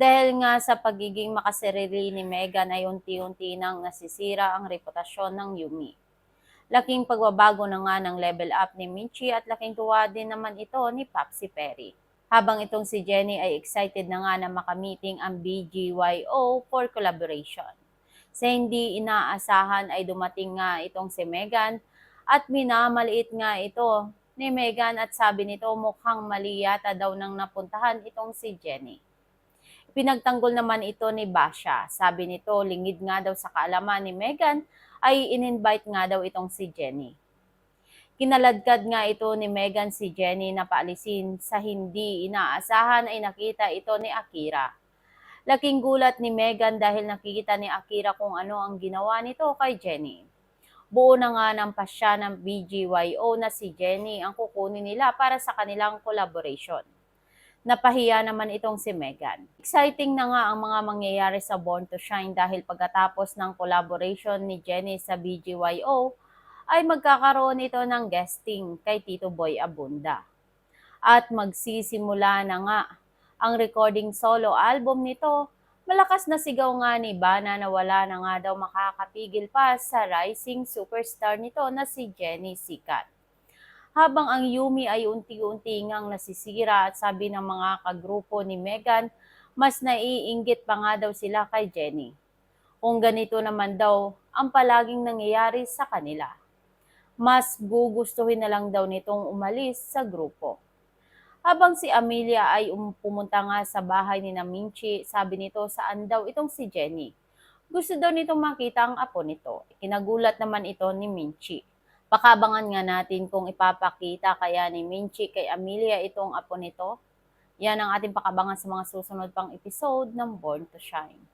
Dahil nga sa pagiging makasarili ni Meghan ay unti-unti nang nasisira ang reputasyon ng Yumi. Laking pagbabago na nga ng level up ni Minchi at laking tuwa din naman ito ni Papsi Perry. Habang itong si Jenny ay excited na nga na makamiting ang BGYO for collaboration. Sa hindi inaasahan ay dumating nga itong si Meghan at minamaliit nga ito ni Meghan at sabi nito mukhang mali yata daw nang napuntahan itong si Jenny. Pinagtanggol naman ito ni Basha. Sabi nito, lingid nga daw sa kaalaman ni Meghan ay in-invite nga daw itong si Jenny. Kinaladkad nga ito ni Meghan si Jenny na paalisin sa hindi inaasahan ay nakita ito ni Akira. Laking gulat ni Meghan dahil nakikita ni Akira kung ano ang ginawa nito kay Jenny. Buo na nga ng pasya ng BGYO na si Jenny ang kukunin nila para sa kanilang collaboration. Napahiya naman itong si Meghan. Exciting na nga ang mga mangyayari sa Born to Shine dahil pagkatapos ng collaboration ni Jenny sa BGYO, ay magkakaroon ito ng guesting kay Tito Boy Abunda. At magsisimula na nga ang recording solo album nito. Malakas na sigaw nga ni Bana na wala na nga daw makakapigil pa sa rising superstar nito na si Jenny Sikat. Habang ang Yumi ay unti-unti ngang nasisira at sabi ng mga kagrupo ni Meghan, mas naiinggit pa nga daw sila kay Jenny. Kung ganito naman daw ang palaging nangyayari sa kanila, mas gugustuhin na lang daw nitong umalis sa grupo. Habang si Amelia ay pumunta nga sa bahay ni Minchi, sabi nito saan daw itong si Jenny. Gusto daw nitong makita ang apo nito. Kinagulat naman ito ni Minchi. Pakabangan nga natin kung ipapakita kaya ni Minchi kay Amelia itong apo nito. Yan ang ating pakabangan sa mga susunod pang episode ng Born to Shine.